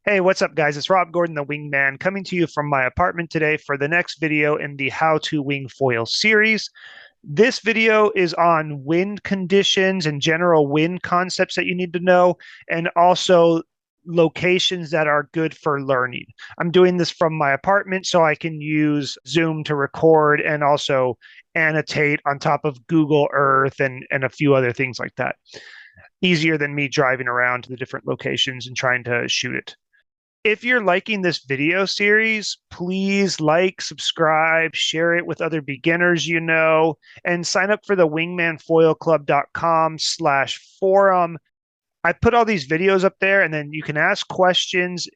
Hey, what's up, guys? It's Rob Gordon, the Wingman, coming to you from my apartment today for the next video in the How to Wingfoil series. This video is on wind conditions and general wind concepts that you need to know, and also locations that are good for learning. I'm doing this from my apartment so I can use Zoom to record and also annotate on top of Google Earth and a few other things like that. Easier than me driving around to the different locations and trying to shoot it. If you're liking this video series, please like, subscribe, share it with other beginners you know, and sign up for the wingmanfoilclub.com/forum. I put all these videos up there, and then you can ask questions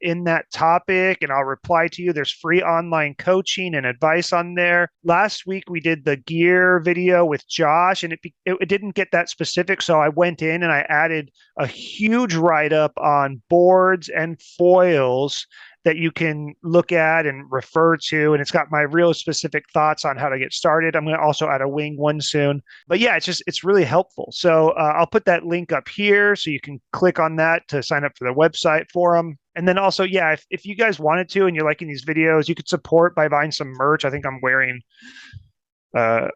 in that topic, and I'll reply to you. There's free online coaching and advice on there. Last week we did the gear video with Josh, and it didn't get that specific, so I went in and I added a huge write up on boards and foils that you can look at and refer to. And it's got my real specific thoughts on how to get started. I'm going to also add a wing one soon. But yeah, it's really helpful. So I'll put that link up here so you can click on that to sign up for the website forum. And then also, yeah, if you guys wanted to and you're liking these videos, you could support by buying some merch. I think I'm wearing a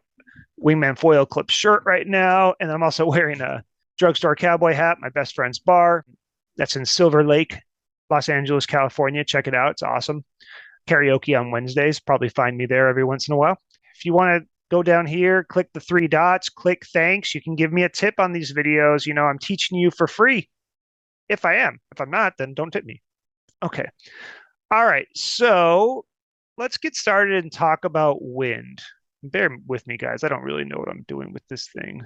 Wingman Foil Clip shirt right now. And I'm also wearing a drugstore cowboy hat, my best friend's bar. That's in Silver Lake, Los Angeles, California. Check it out. It's awesome. Karaoke on Wednesdays. Probably find me there every once in a while. If you want to go down here, click the three dots, click thanks. You can give me a tip on these videos. You know, I'm teaching you for free. If I am. If I'm not, then don't tip me. Okay. All right. So let's get started and talk about wind. Bear with me, guys. I don't really know what I'm doing with this thing.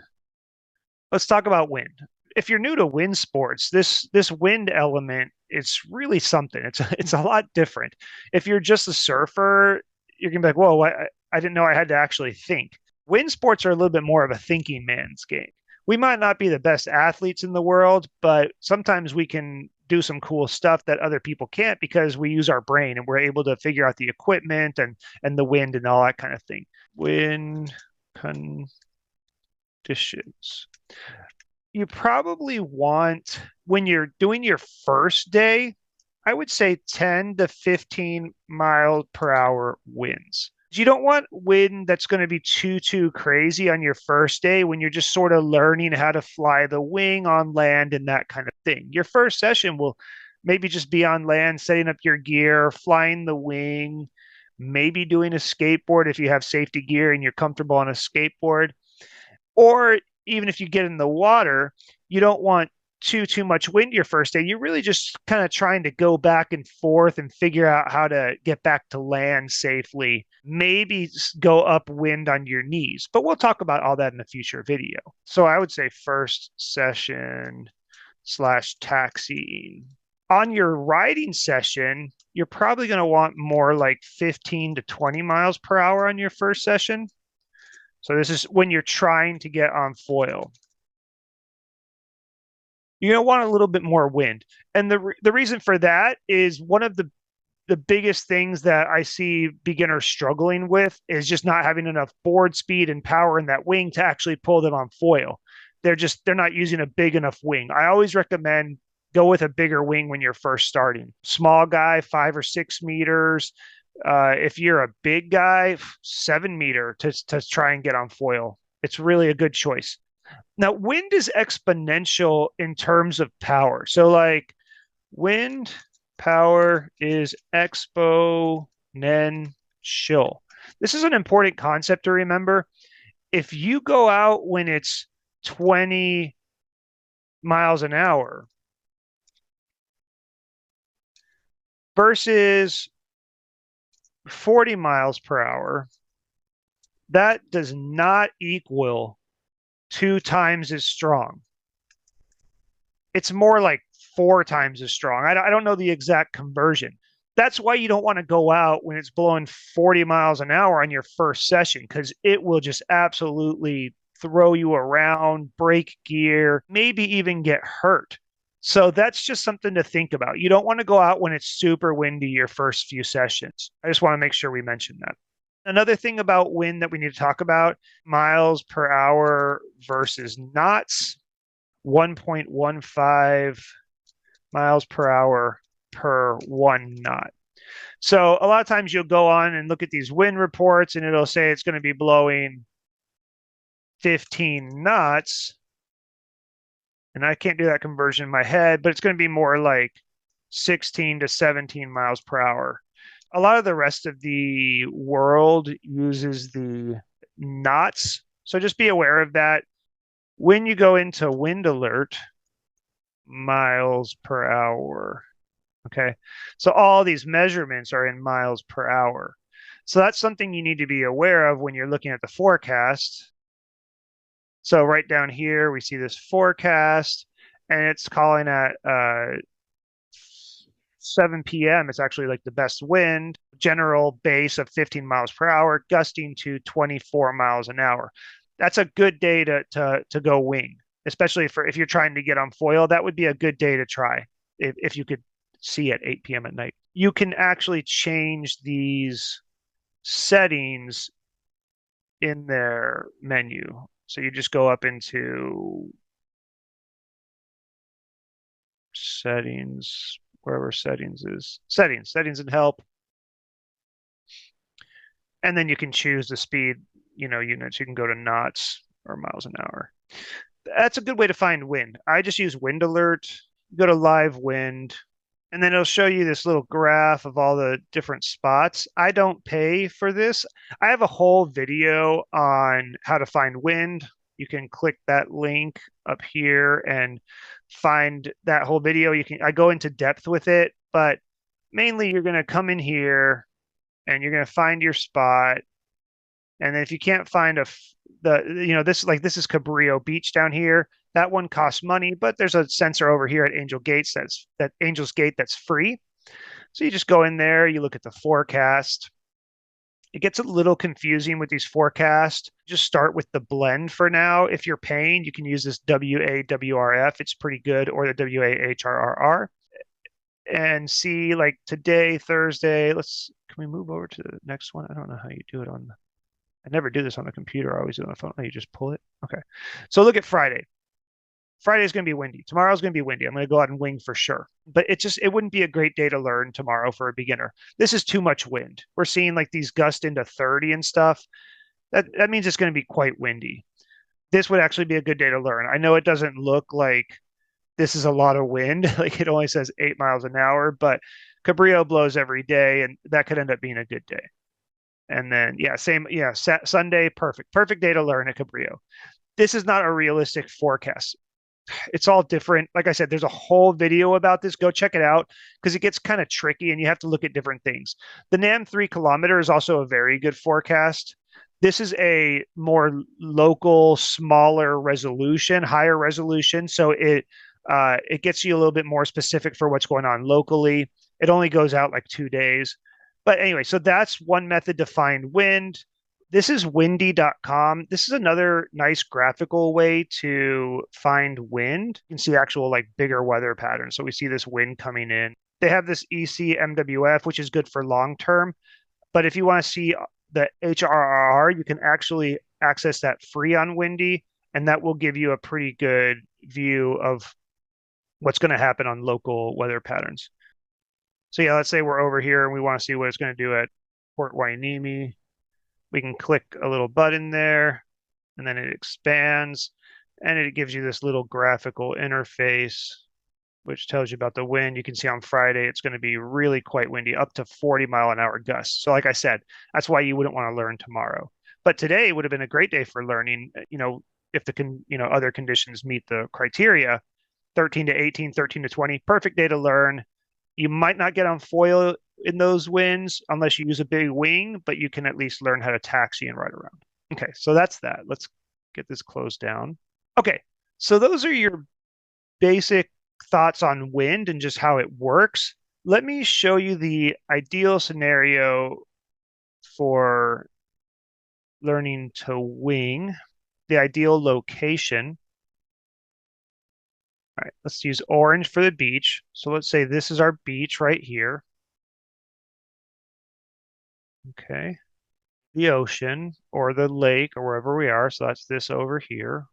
Let's talk about wind. If you're new to wind sports, this wind element, it's really something. It's a lot different. If you're just a surfer, you're gonna be like, "Whoa, I didn't know I had to actually think." Wind sports are a little bit more of a thinking man's game. We might not be the best athletes in the world, but sometimes we can do some cool stuff that other people can't because we use our brain and we're able to figure out the equipment and the wind and all that kind of thing. Wind conditions. You probably want, when you're doing your first day, I would say 10 to 15 mile per hour winds. You don't want wind that's going to be too crazy on your first day when you're just sort of learning how to fly the wing on land and that kind of thing. Your first session will maybe just be on land, setting up your gear, flying the wing, maybe doing a skateboard if you have safety gear and you're comfortable on a skateboard. Or even if you get in the water, you don't want too much wind your first day. You're really just kind of trying to go back and forth and figure out how to get back to land safely. Maybe go upwind on your knees, but we'll talk about all that in a future video. So I would say first session slash taxiing. On your riding session, you're probably going to want more like 15 to 20 miles per hour on your first session. So this is when you're trying to get on foil. You're going to want a little bit more wind. And the reason for that is one of the biggest things that I see beginners struggling with is just not having enough board speed and power in that wing to actually pull them on foil. They're not using a big enough wing. I always recommend go with a bigger wing when you're first starting. Small guy, 5 or 6 meters. If you're a big guy, 7 meter to try and get on foil. It's really a good choice. Now, wind is exponential in terms of power. So, like, wind power is exponential. This is an important concept to remember. If you go out when it's 20 miles an hour versus 40 miles per hour, that does not equal 2 times as strong. It's more like 4 times as strong. I don't know the exact conversion. That's why you don't want to go out when it's blowing 40 miles an hour on your first session because it will just absolutely throw you around, break gear, maybe even get hurt. So that's just something to think about. You don't want to go out when it's super windy your first few sessions. I just want to make sure we mention that. Another thing about wind that we need to talk about, miles per hour versus knots, 1.15 miles per hour per 1 knot. So a lot of times you'll go on and look at these wind reports and it'll say it's going to be blowing 15 knots. And I can't do that conversion in my head, but it's going to be more like 16 to 17 miles per hour. A lot of the rest of the world uses the knots. So just be aware of that. When you go into wind alert, miles per hour. Okay. So all these measurements are in miles per hour. So that's something you need to be aware of when you're looking at the forecast. So right down here, we see this forecast and it's calling at 7 p.m. It's actually like the best wind, general base of 15 miles per hour, gusting to 24 miles an hour. That's a good day to go wing, especially for if you're trying to get on foil. That would be a good day to try if you could see at 8 p.m. at night. You can actually change these settings in their menu. So you just go up into settings, wherever settings is, settings and help. And then you can choose the speed, units. You can go to knots or miles an hour. That's a good way to find wind. I just use wind alert, go to live wind, and then it'll show you this little graph of all the different spots. I don't pay for this. I have a whole video on how to find wind. You can click that link up here and find that whole video. I go into depth with it, but mainly you're going to come in here and you're going to find your spot. And then if you can't find this is Cabrillo Beach down here. That one costs money, but there's a sensor over here at Angel's Gate that's free. So you just go in there, you look at the forecast. It gets a little confusing with these forecasts. Just start with the blend for now. If you're paying, you can use this WAWRF. It's pretty good, or the WAHRRR. And see, like today, Thursday, can we move over to the next one? I don't know how you do it I never do this on the computer. I always do it on the phone. Oh, you just pull it. Okay. So look at Friday. Friday is going to be windy. Tomorrow's going to be windy. I'm going to go out and wing for sure. But it wouldn't be a great day to learn tomorrow for a beginner. This is too much wind. We're seeing like these gusts into 30 and stuff. That means it's going to be quite windy. This would actually be a good day to learn. I know it doesn't look like this is a lot of wind. Like it only says 8 miles an hour, but Cabrillo blows every day, and that could end up being a good day. And then, Sunday, perfect day to learn at Cabrillo. This is not a realistic forecast. It's all different. Like I said, there's a whole video about this. Go check it out because it gets kind of tricky and you have to look at different things. The NAM 3 kilometer is also a very good forecast. This is a more local, smaller resolution, higher resolution. So it gets you a little bit more specific for what's going on locally. It only goes out like 2 days. But anyway, so that's one method to find wind. This is windy.com. This is another nice graphical way to find wind. You can see actual like bigger weather patterns. So we see this wind coming in. They have this ECMWF, which is good for long term. But if you want to see the HRRR, you can actually access that free on Windy, and that will give you a pretty good view of what's going to happen on local weather patterns. So yeah, let's say we're over here and we want to see what it's going to do at Port Hueneme. We can click a little button there, and then it expands, and it gives you this little graphical interface, which tells you about the wind. You can see on Friday, it's going to be really quite windy, up to 40-mile-an-hour gusts. So like I said, that's why you wouldn't want to learn tomorrow. But today would have been a great day for learning, if other conditions meet the criteria. 13 to 18, 13 to 20, perfect day to learn. You might not get on foil in those winds unless you use a big wing, but you can at least learn how to taxi and ride around. Okay, so that's that. Let's get this closed down. Okay, so those are your basic thoughts on wind and just how it works. Let me show you the ideal scenario for learning to wing, the ideal location. All right, let's use orange for the beach. So let's say this is our beach right here. Okay. The ocean or the lake or wherever we are. So that's this over here.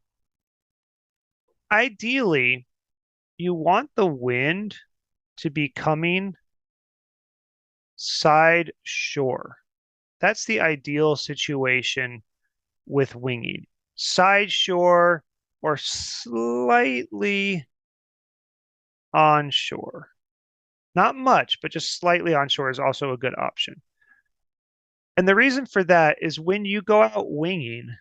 Ideally, you want the wind to be coming side shore. That's the ideal situation with winging. Side shore or slightly onshore. Not much, but just slightly onshore is also a good option. And the reason for that is when you go out winging,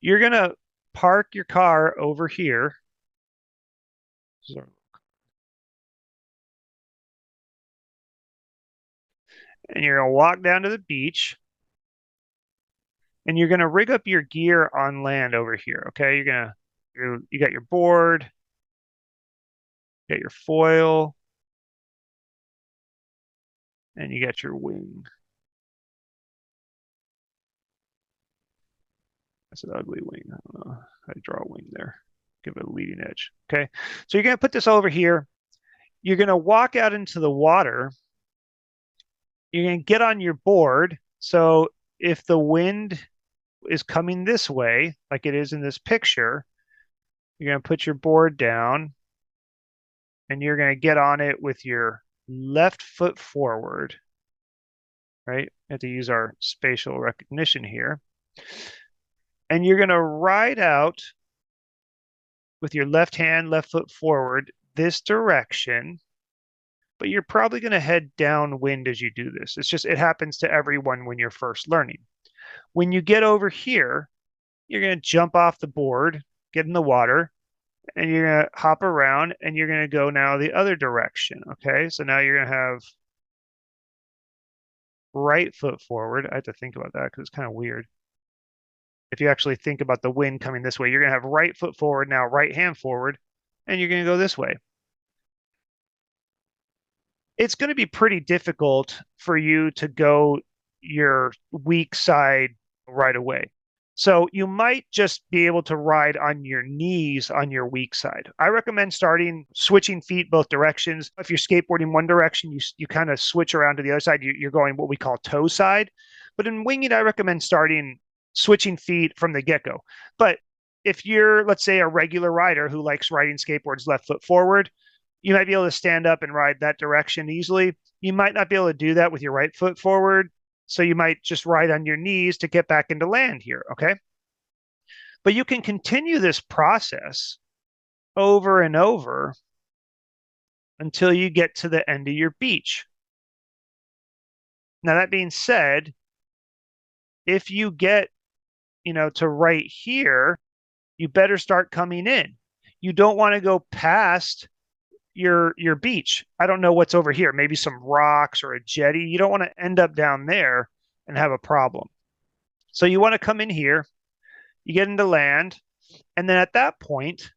you're going to park your car over here. And you're going to walk down to the beach and you're going to rig up your gear on land over here. Okay. You got your board, you got your foil, and you got your wing. That's an ugly wing. I don't know how to draw a wing there. Give it a leading edge. Okay. So you're going to put this over here. You're going to walk out into the water. You're going to get on your board. So if the wind is coming this way, like it is in this picture, you're going to put your board down and you're going to get on it with your left foot forward, right? We have to use our spatial recognition here. And you're going to ride out with your left hand, left foot forward this direction, but you're probably going to head downwind as you do this. It's just, it happens to everyone when you're first learning. When you get over here, you're going to jump off the board, get in the water, and you're going to hop around and you're going to go now the other direction. Okay. So now you're going to have right foot forward. I have to think about that because it's kind of weird. If you actually think about the wind coming this way, you're going to have right foot forward, now right hand forward, and you're going to go this way. It's going to be pretty difficult for you to go your weak side right away. So you might just be able to ride on your knees on your weak side. I recommend switching feet both directions. If you're skateboarding one direction, you kind of switch around to the other side. You're going what we call toe side. But in winging, I recommend switching feet from the get-go. But if you're, let's say, a regular rider who likes riding skateboards left foot forward, you might be able to stand up and ride that direction easily. You might not be able to do that with your right foot forward. So you might just ride on your knees to get back into land here, okay? But you can continue this process over and over until you get to the end of your beach. Now, that being said, if you get, to right here, you better start coming in. You don't want to go past your beach. I don't know what's over here, maybe some rocks or a jetty. You don't want to end up down there and have a problem. So you want to come in here, you get into land, and then at that point,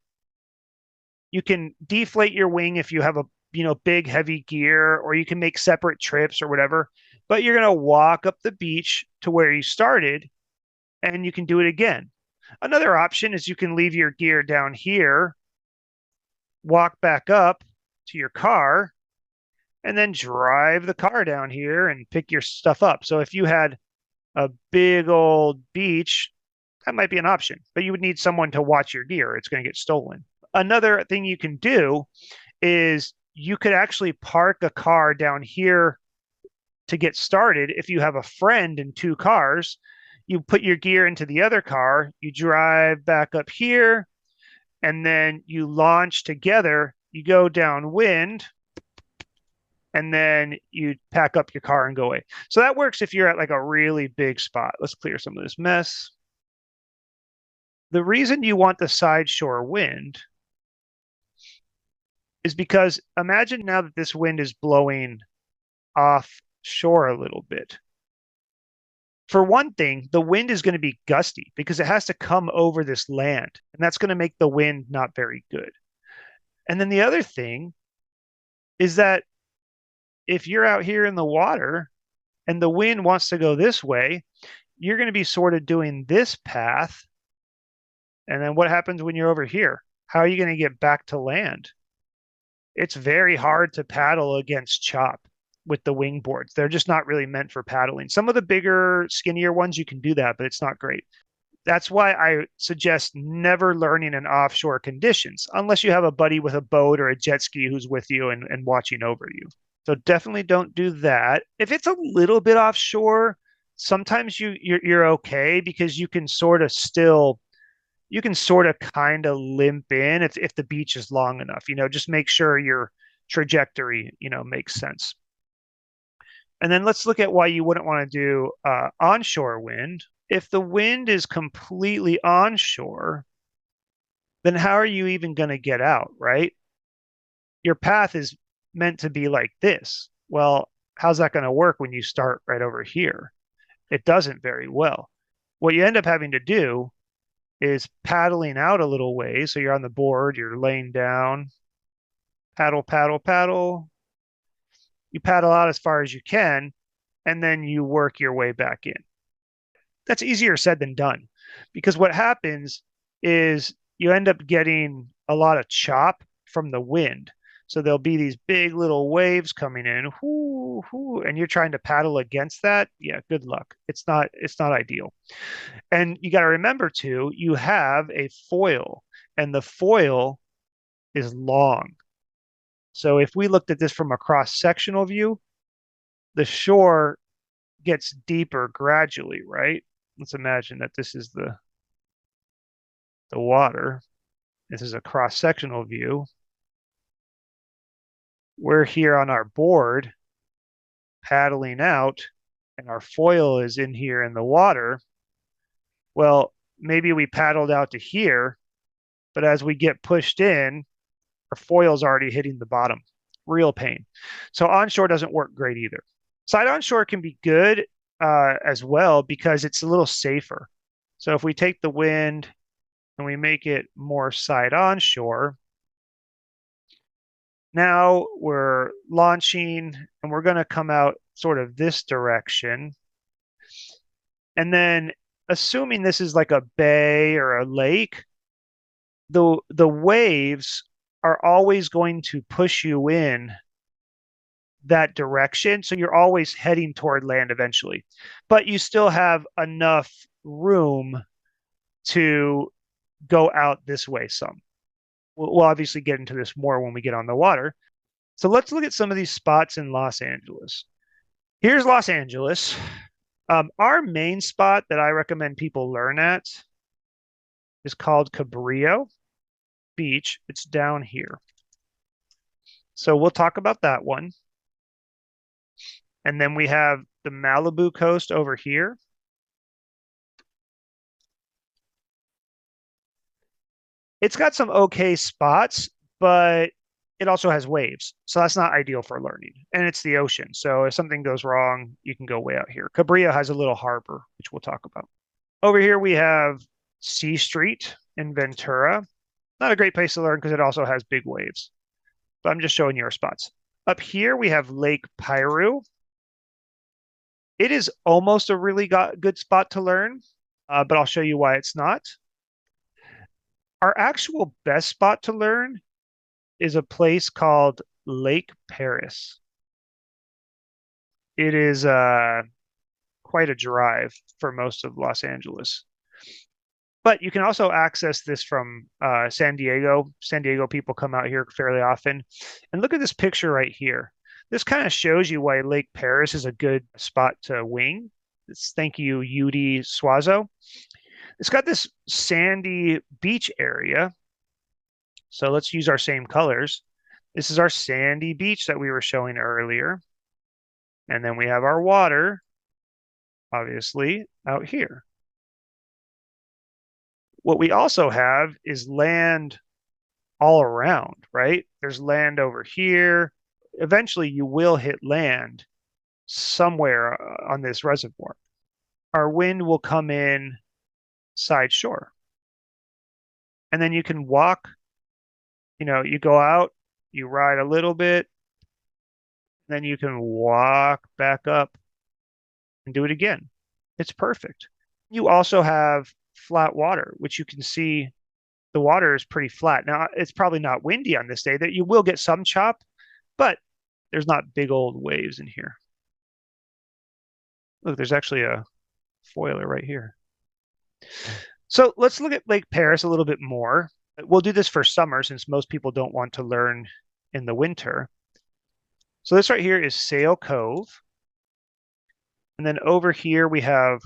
you can deflate your wing if you have a big heavy gear, or you can make separate trips or whatever. But you're going to walk up the beach to where you started, and you can do it again. Another option is you can leave your gear down here, walk back up to your car, and then drive the car down here and pick your stuff up. So if you had a big old beach, that might be an option, but you would need someone to watch your gear. It's going to get stolen. Another thing you can do is you could actually park a car down here to get started. If you have a friend in two cars, you put your gear into the other car, you drive back up here, and then you launch together. You go downwind, and then you pack up your car and go away. So that works if you're at like a really big spot. Let's clear some of this mess. The reason you want the side shore wind is because imagine now that this wind is blowing offshore a little bit. For one thing, the wind is going to be gusty because it has to come over this land, and that's going to make the wind not very good. And then the other thing is that if you're out here in the water and the wind wants to go this way, you're going to be sort of doing this path. And then what happens when you're over here? How are you going to get back to land? It's very hard to paddle against chop with the wing boards. They're just not really meant for paddling. Some of the bigger, skinnier ones, you can do that, but it's not great. That's why I suggest never learning in offshore conditions, unless you have a buddy with a boat or a jet ski who's with you and watching over you. So definitely don't do that. If it's a little bit offshore, sometimes you're okay because you can sort of kind of limp in if the beach is long enough. Just make sure your trajectory, makes sense. And then let's look at why you wouldn't want to do onshore wind. If the wind is completely onshore, then how are you even going to get out, right? Your path is meant to be like this. Well, how's that going to work when you start right over here? It doesn't very well. What you end up having to do is paddling out a little ways. So you're on the board, you're laying down, paddle, paddle, paddle. You paddle out as far as you can, and then you work your way back in. That's easier said than done because what happens is you end up getting a lot of chop from the wind. So there'll be these big little waves coming in, whoo, whoo, and you're trying to paddle against that. Yeah, good luck. It's not ideal. And you got to remember too, you have a foil, and the foil is long. So if we looked at this from a cross-sectional view, the shore gets deeper gradually, right? Let's imagine that this is the water. This is a cross-sectional view. We're here on our board paddling out, and our foil is in here in the water. Well, maybe we paddled out to here, but as we get pushed in, our foil's already hitting the bottom. Real pain. So onshore doesn't work great either. Side onshore can be good as well because it's a little safer. So if we take the wind and we make it more side onshore, now we're launching and we're going to come out sort of this direction. And then assuming this is like a bay or a lake, the waves are always going to push you in that direction. So you're always heading toward land eventually, but you still have enough room to go out this way some. We'll obviously get into this more when we get on the water. So let's look at some of these spots in Los Angeles. Here's Los Angeles. Our main spot that I recommend people learn at is called Cabrillo Beach. It's down here. So we'll talk about that one. And then we have the Malibu coast over here. It's got some okay spots, but it also has waves. So that's not ideal for learning. And it's the ocean. So if something goes wrong, you can go way out here. Cabrillo has a little harbor, which we'll talk about. Over here, we have C Street in Ventura. Not a great place to learn because it also has big waves. But I'm just showing you our spots. Up here, we have Lake Piru. It is almost a really good spot to learn, but I'll show you why it's not. Our actual best spot to learn is a place called Lake Perris. It is quite a drive for most of Los Angeles. But you can also access this from San Diego. San Diego people come out here fairly often. And look at this picture right here. This kind of shows you why Lake Perris is a good spot to wing. Thank you, Yudi Suazo. It's got this sandy beach area. So let's use our same colors. This is our sandy beach that we were showing earlier. And then we have our water, obviously, out here. What we also have is land all around, right? There's land over here. Eventually, you will hit land somewhere on this reservoir. Our wind will come in side shore. And then you can walk, you go out, you ride a little bit, then you can walk back up and do it again. It's perfect. You also have flat water, which you can see the water is pretty flat. Now, it's probably not windy on this day, that you will get some chop, but there's not big old waves in here. Look, there's actually a foiler right here. So let's look at Lake Perris a little bit more. We'll do this for summer since most people don't want to learn in the winter. So this right here is Sail Cove. And then over here we have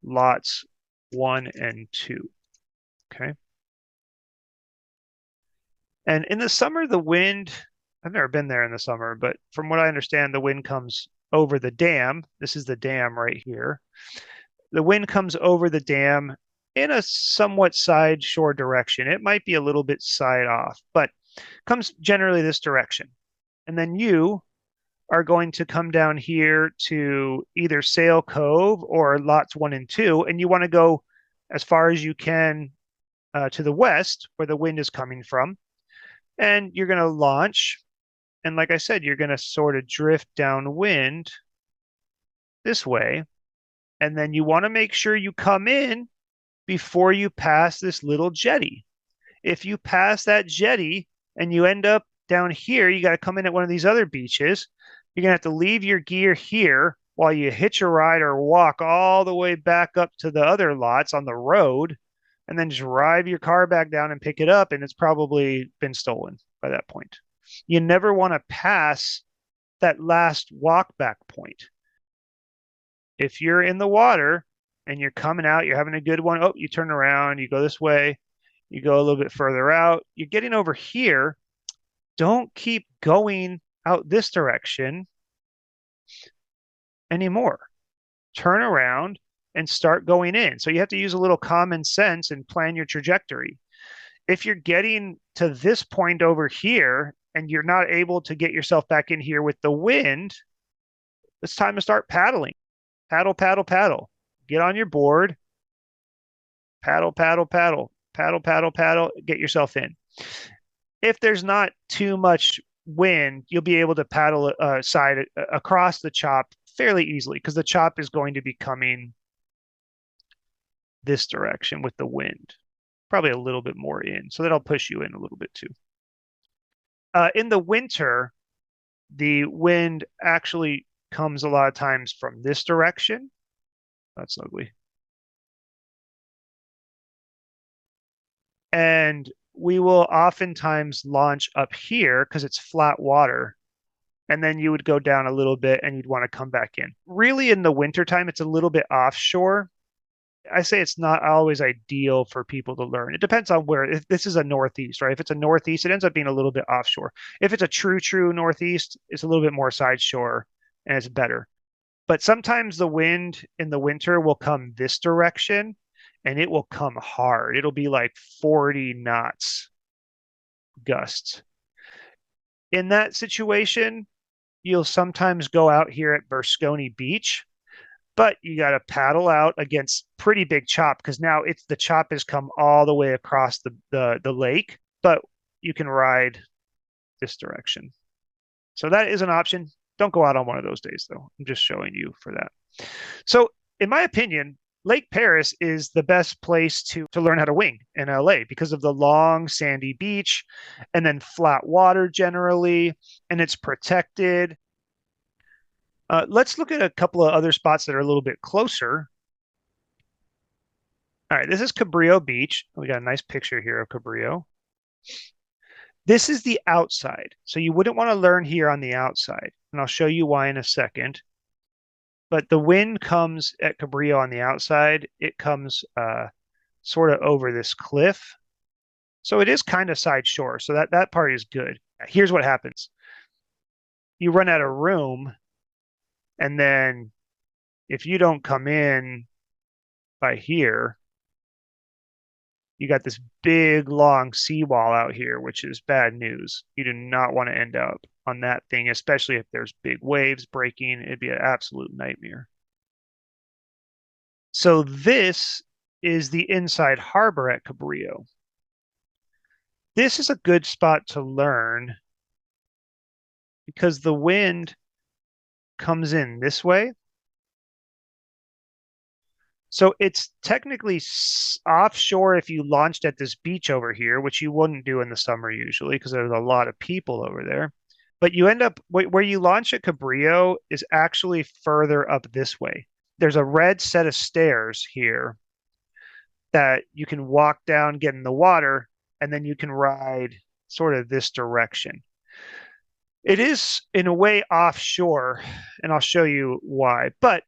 lots 1 and 2. Okay. And in the summer, the wind, I've never been there in the summer, but from what I understand, the wind comes over the dam. This is the dam right here. The wind comes over the dam in a somewhat side shore direction. It might be a little bit side off, but comes generally this direction. And then you are going to come down here to either Sail Cove or lots 1 and 2, and you want to go as far as you can to the west where the wind is coming from. And you're going to launch. And like I said, you're going to sort of drift downwind this way. And then you want to make sure you come in before you pass this little jetty. If you pass that jetty and you end up down here, you got to come in at one of these other beaches. You're going to have to leave your gear here while you hitch a ride or walk all the way back up to the other lots on the road, and then drive your car back down and pick it up. And it's probably been stolen by that point. You never want to pass that last walk back point. If you're in the water and you're coming out, you're having a good one. Oh, you turn around, you go this way, you go a little bit further out, you're getting over here. Don't keep going out this direction anymore. Turn around and start going in. So you have to use a little common sense and plan your trajectory. If you're getting to this point over here and you're not able to get yourself back in here with the wind, it's time to start paddling. Paddle, paddle, paddle. Get on your board. Paddle, paddle, paddle. Paddle, paddle, paddle. Get yourself in. If there's not too much wind, you'll be able to paddle side across the chop fairly easily because the chop is going to be coming this direction with the wind, probably a little bit more in. So that'll push you in a little bit too. In the winter, the wind actually comes a lot of times from this direction. That's ugly. And we will oftentimes launch up here because it's flat water. And then you would go down a little bit and you'd want to come back in. Really, in the wintertime, it's a little bit offshore. I say it's not always ideal for people to learn. It depends on where. If this is a northeast, right? If it's a northeast, it ends up being a little bit offshore. If it's a true northeast, it's a little bit more side shore and it's better. But sometimes the wind in the winter will come this direction and it will come hard. It'll be like 40 knots gusts. In that situation, you'll sometimes go out here at Bersconi Beach, but you got to paddle out against pretty big chop because now it's the chop has come all the way across the lake, but you can ride this direction. So that is an option. Don't go out on one of those days, though. I'm just showing you for that. So, in my opinion, Lake Perris is the best place to learn how to wing in LA because of the long sandy beach and then flat water generally, and it's protected. Let's look at a couple of other spots that are a little bit closer. All right, this is Cabrillo Beach. We got a nice picture here of Cabrillo. This is the outside. So you wouldn't want to learn here on the outside. And I'll show you why in a second. But the wind comes at Cabrillo on the outside. It comes sort of over this cliff. So it is kind of side shore. So that part is good. Here's what happens. You run out of room. And then if you don't come in by here, you got this big long seawall out here, which is bad news. You do not want to end up on that thing, especially if there's big waves breaking. It'd be an absolute nightmare. So this is the inside harbor at Cabrillo. This is a good spot to learn because the wind comes in this way. So it's technically offshore if you launched at this beach over here, which you wouldn't do in the summer usually because there's a lot of people over there. But you end up where you launch at Cabrillo is actually further up this way. There's a red set of stairs here that you can walk down, get in the water, and then you can ride sort of this direction. It is in a way offshore, and I'll show you why. But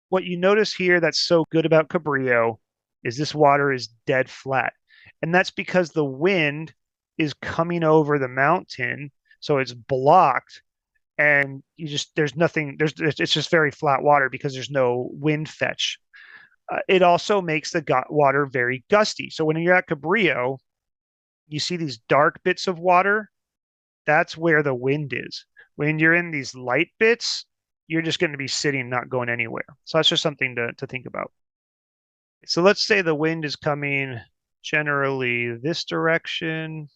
what you notice here that's so good about Cabrillo is this water is dead flat. And that's because the wind is coming over the mountain, so it's blocked and you just there's nothing there's it's just very flat water because there's no wind fetch. It also makes the water very gusty. So when you're at Cabrillo, you see these dark bits of water. That's where the wind is. When you're in these light bits, you're just going to be sitting, not going anywhere. So that's just something to think about. So let's say the wind is coming generally this direction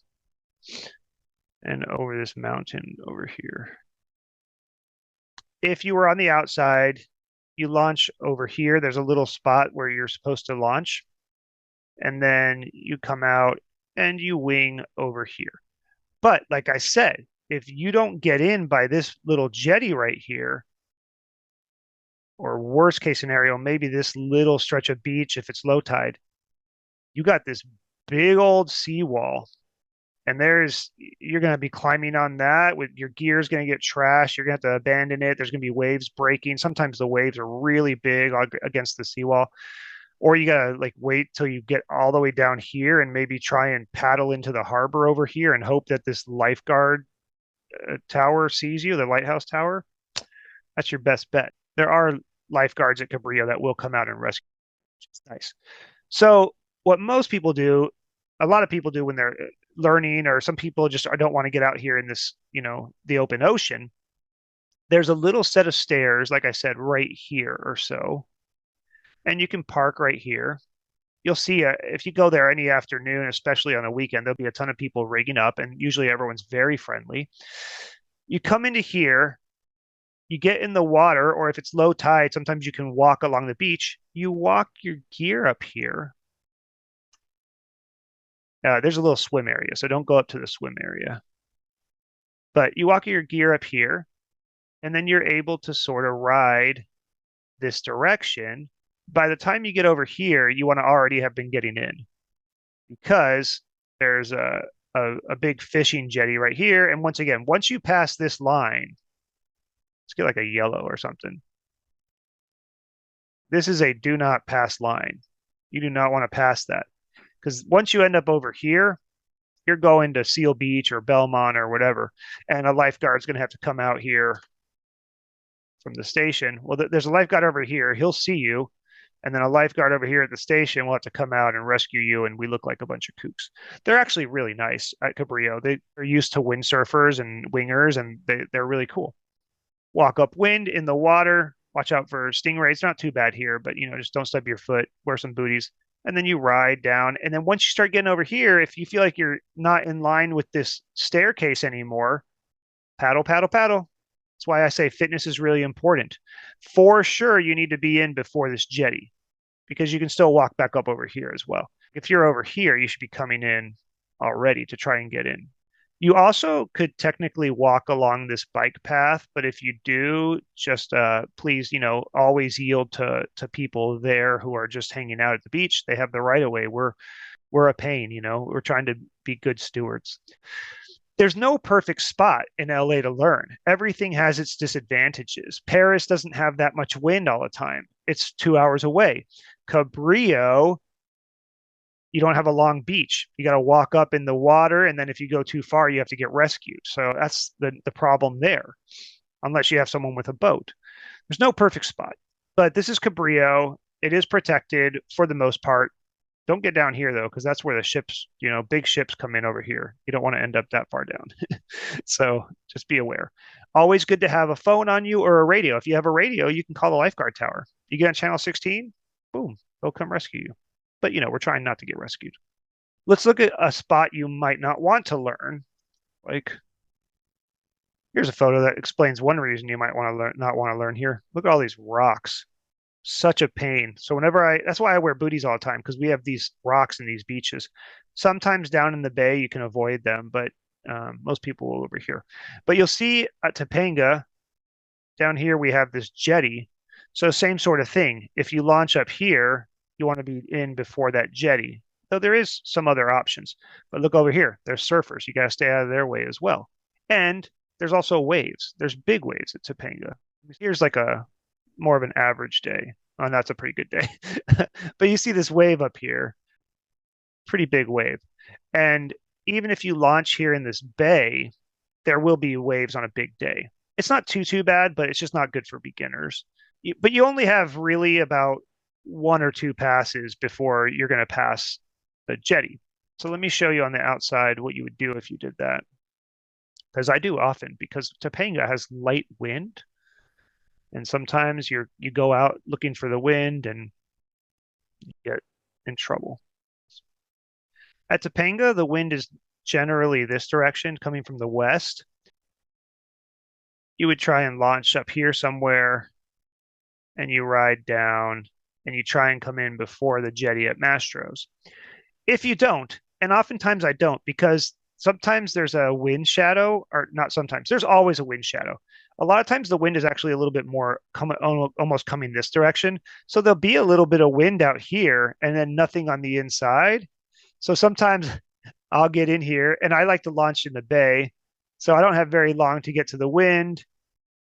and over this mountain over here. If you were on the outside, you launch over here. There's a little spot where you're supposed to launch, and then you come out and you wing over here. But like I said, if you don't get in by this little jetty right here, or worst case scenario, maybe this little stretch of beach if it's low tide, you got this big old seawall. And you're going to be climbing on that with your gear's going to get trashed. You're going to have to abandon it. There's going to be waves breaking. Sometimes the waves are really big against the seawall. Or you got to like wait till you get all the way down here and maybe try and paddle into the harbor over here and hope that this lifeguard tower sees you, the lighthouse tower. That's your best bet. There are lifeguards at Cabrillo that will come out and rescue, which is nice. So what most people do, a lot of people do when they're learning, or some people just don't want to get out here in this, the open ocean. There's a little set of stairs, like I said, right here or so. And you can park right here. You'll see if you go there any afternoon, especially on a weekend, there'll be a ton of people rigging up, and usually everyone's very friendly. You come into here, you get in the water, or if it's low tide, sometimes you can walk along the beach. You walk your gear up here. There's a little swim area, so don't go up to the swim area. But you walk your gear up here, and then you're able to sort of ride this direction. By the time you get over here, you want to already have been getting in because there's a big fishing jetty right here. And once again, once you pass this line, let's get like a yellow or something. This is a do not pass line. You do not want to pass that because once you end up over here, you're going to Seal Beach or Belmont or whatever, and a lifeguard's going to have to come out here from the station. Well, there's a lifeguard over here. He'll see you. And then a lifeguard over here at the station will have to come out and rescue you, and we look like a bunch of kooks. They're actually really nice at Cabrillo. They're used to windsurfers and wingers, and they're really cool. Walk upwind in the water. Watch out for stingrays. Not too bad here, but just don't stub your foot. Wear some booties, and then you ride down. And then once you start getting over here, if you feel like you're not in line with this staircase anymore, paddle, paddle, paddle. That's why I say fitness is really important. For sure, you need to be in before this jetty because you can still walk back up over here as well. If you're over here, you should be coming in already to try and get in. You also could technically walk along this bike path, but if you do, just please, always yield to people there who are just hanging out at the beach. They have the right of way. We're a pain, we're trying to be good stewards. There's no perfect spot in LA to learn. Everything has its disadvantages. Perris doesn't have that much wind all the time. It's 2 hours away. Cabrillo, you don't have a long beach. You got to walk up in the water, and then if you go too far, you have to get rescued. So that's the problem there, unless you have someone with a boat. There's no perfect spot, but this is Cabrillo. It is protected for the most part. Don't get down here though, because that's where the ships, big ships come in over here. You don't want to end up that far down. So just be aware. Always good to have a phone on you or a radio. If you have a radio, you can call the lifeguard tower. You get on channel 16, boom, they'll come rescue you. But we're trying not to get rescued. Let's look at a spot you might not want to learn. Like, here's a photo that explains one reason you might want to not want to learn here. Look at all these rocks. Such a pain. So that's why I wear booties all the time, because we have these rocks and these beaches. Sometimes down in the bay you can avoid them, but most people will over here. But you'll see at Topanga, down here we have this jetty. So same sort of thing. If you launch up here, you want to be in before that jetty. So there is some other options. But look over here. There's surfers. You got to stay out of their way as well. And there's also waves. There's big waves at Topanga. Here's like a more of an average day. Oh, that's a pretty good day. But you see this wave up here, pretty big wave. And even if you launch here in this bay, there will be waves on a big day. It's not too bad, but it's just not good for beginners. But you only have really about one or two passes before you're going to pass the jetty. So let me show you on the outside what you would do if you did that. Because I do often, because Topanga has light wind, and sometimes you go out looking for the wind and you get in trouble. At Topanga, the wind is generally this direction, coming from the west. You would try and launch up here somewhere, and you ride down, and you try and come in before the jetty at Mastro's. If you don't, and oftentimes I don't, because sometimes there's a wind shadow, or not sometimes, there's always a wind shadow. A lot of times the wind is actually a little bit more almost coming this direction. So there'll be a little bit of wind out here and then nothing on the inside. So sometimes I'll get in here and I like to launch in the bay. So I don't have very long to get to the wind.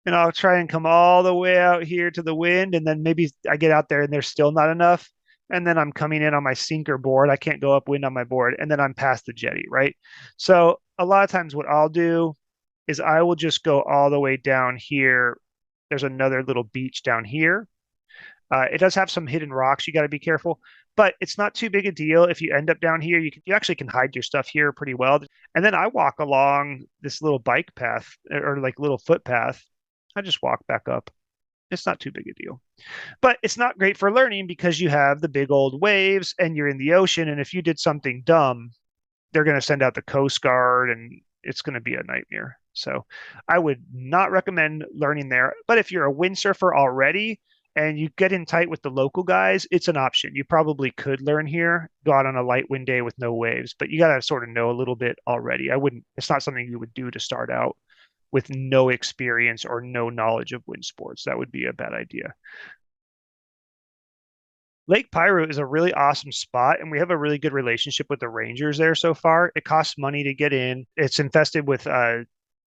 And I'll try and come all the way out here to the wind. And then maybe I get out there and there's still not enough. And then I'm coming in on my sinker board. I can't go upwind on my board. And then I'm past the jetty, right? So a lot of times what I'll do is I will just go all the way down here. There's another little beach down here. It does have some hidden rocks. You got to be careful, but it's not too big a deal. If you end up down here, you actually can hide your stuff here pretty well. And then I walk along this little bike path or like little footpath. I just walk back up. It's not too big a deal, but it's not great for learning because you have the big old waves and you're in the ocean. And if you did something dumb, they're going to send out the Coast Guard and it's going to be a nightmare. So I would not recommend learning there. But if you're a windsurfer already and you get in tight with the local guys, it's an option. You probably could learn here, go out on a light wind day with no waves, but you got to sort of know a little bit already. It's not something you would do to start out with no experience or no knowledge of wind sports. That would be a bad idea. Lake Piru is a really awesome spot, and we have a really good relationship with the rangers there so far. It costs money to get in. It's infested with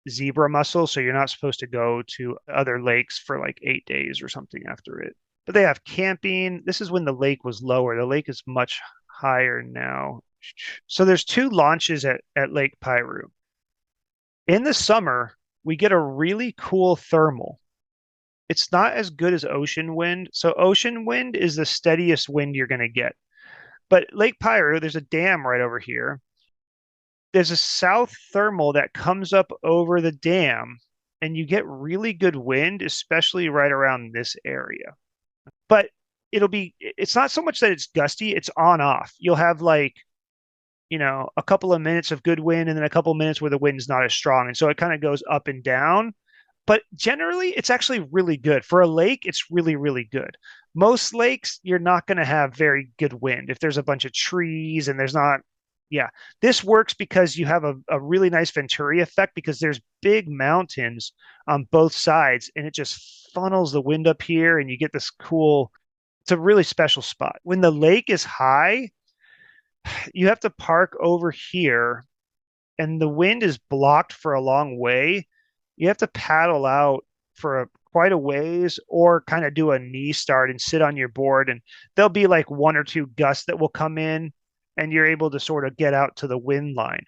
zebra mussel, so you're not supposed to go to other lakes for like 8 days or something after it. But they have camping. This is when the lake was lower. The lake is much higher now. So there's two launches at Lake Piru. In the summer, we get a really cool thermal. It's not as good as ocean wind. So ocean wind is the steadiest wind you're going to get. But Lake Piru, there's a dam right over here. There's a south thermal that comes up over the dam, and you get really good wind, especially right around this area. But it's not so much that it's gusty, it's on off. You'll have like, a couple of minutes of good wind and then a couple of minutes where the wind's not as strong. And so it kind of goes up and down. But generally, it's actually really good. For a lake, it's really, really good. Most lakes, you're not going to have very good wind if there's a bunch of trees and there's not. Yeah, this works because you have a really nice Venturi effect because there's big mountains on both sides and it just funnels the wind up here and you get this cool, it's a really special spot. When the lake is high, you have to park over here and the wind is blocked for a long way. You have to paddle out for quite a ways or kind of do a knee start and sit on your board. And there'll be like one or two gusts that will come in and you're able to sort of get out to the wind line.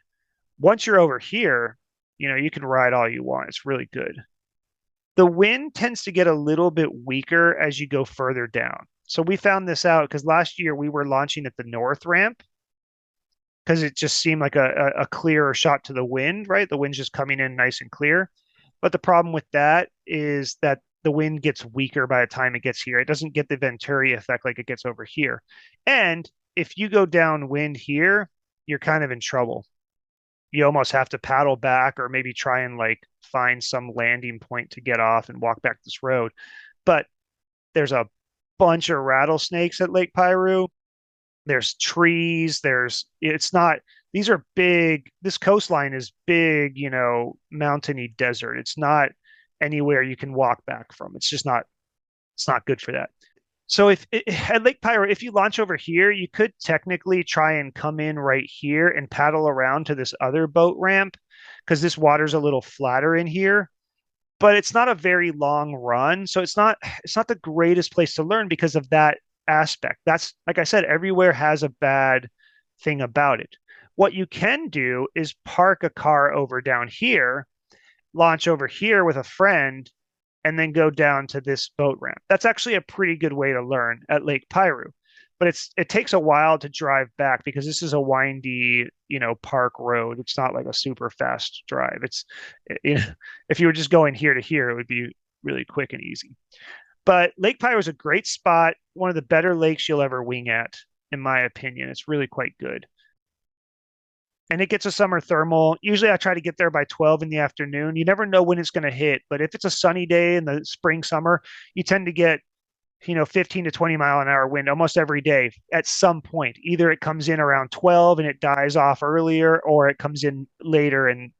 Once you're over here, you can ride all you want. It's really good. The wind tends to get a little bit weaker as you go further down. So we found this out because last year we were launching at the north ramp because it just seemed like a clearer shot to the wind, right? The wind's just coming in nice and clear. But the problem with that is that the wind gets weaker by the time it gets here. It doesn't get the Venturi effect like it gets over here. And if you go downwind here, you're kind of in trouble. You almost have to paddle back or maybe try and like find some landing point to get off and walk back this road. But there's a bunch of rattlesnakes at Lake Piru. There's trees. These are big. This coastline is big, mountainy desert. It's not anywhere you can walk back from. It's not good for that. So at Lake Piru, if you launch over here, you could technically try and come in right here and paddle around to this other boat ramp because this water's a little flatter in here, but it's not a very long run. So it's not the greatest place to learn because of that aspect. That's like I said, everywhere has a bad thing about it. What you can do is park a car over down here, launch over here with a friend, and then go down to this boat ramp. That's actually a pretty good way to learn at Lake Piru. But it takes a while to drive back because this is a windy, park road. It's not like a super fast drive. If you were just going here to here, it would be really quick and easy. But Lake Piru is a great spot, one of the better lakes you'll ever wing at, in my opinion. It's really quite good. And it gets a summer thermal. Usually I try to get there by 12 in the afternoon. You never know when it's going to hit, but if it's a sunny day in the spring, summer, you tend to get, 15 to 20 mile an hour wind almost every day at some point. Either it comes in around 12 and it dies off earlier, or it comes in later. And,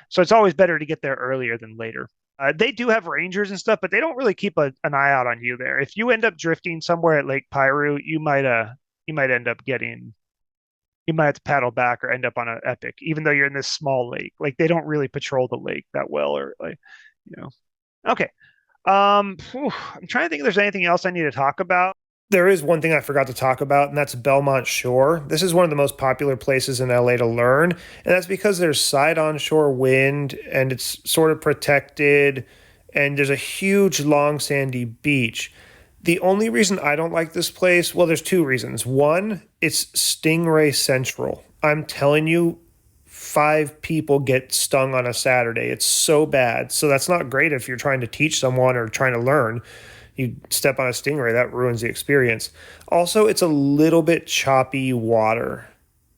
so it's always better to get there earlier than later. They do have rangers and stuff, but they don't really keep an eye out on you there. If you end up drifting somewhere at Lake Piru, you might end up getting you might have to paddle back or end up on an epic, even though you're in this small lake. Like they don't really patrol the lake that well, or like, you know. Okay. I'm trying to think if there's anything else I need to talk about. There is one thing I forgot to talk about, and that's Belmont Shore. This is one of the most popular places in LA to learn, and that's because there's side onshore wind, and it's sort of protected, and there's a huge long sandy beach. The only reason I don't like this place, well, there's two reasons. One, it's Stingray Central. I'm telling you, 5 people get stung on a Saturday. It's so bad. So that's not great if you're trying to teach someone or trying to learn. You step on a stingray, that ruins the experience. Also, it's a little bit choppy water,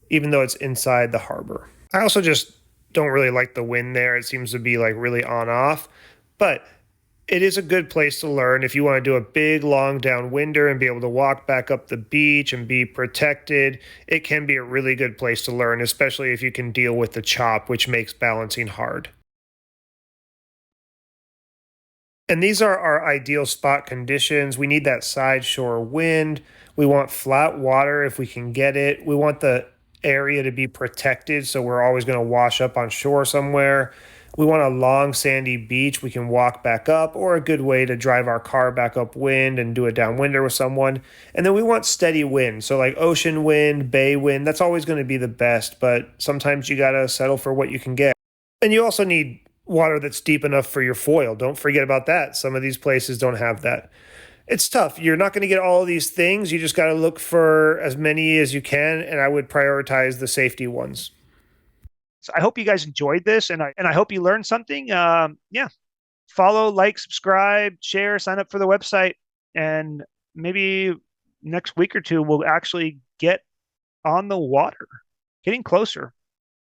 even though it's inside the harbor. I also just don't really like the wind there. It seems to be like really on off. But it is a good place to learn if you want to do a big, long downwinder and be able to walk back up the beach and be protected. It can be a really good place to learn, especially if you can deal with the chop, which makes balancing hard. And these are our ideal spot conditions. We need that side shore wind. We want flat water if we can get it. We want the area to be protected, so we're always going to wash up on shore somewhere. We want a long sandy beach we can walk back up, or a good way to drive our car back upwind and do a downwinder with someone. And then we want steady wind. So like ocean wind, bay wind, that's always going to be the best, but sometimes you got to settle for what you can get. And you also need water that's deep enough for your foil. Don't forget about that. Some of these places don't have that. It's tough. You're not going to get all of these things. You just got to look for as many as you can, and I would prioritize the safety ones. So I hope you guys enjoyed this, and I hope you learned something. Yeah, follow, like, subscribe, share, sign up for the website, and maybe next week or two we'll actually get on the water, getting closer.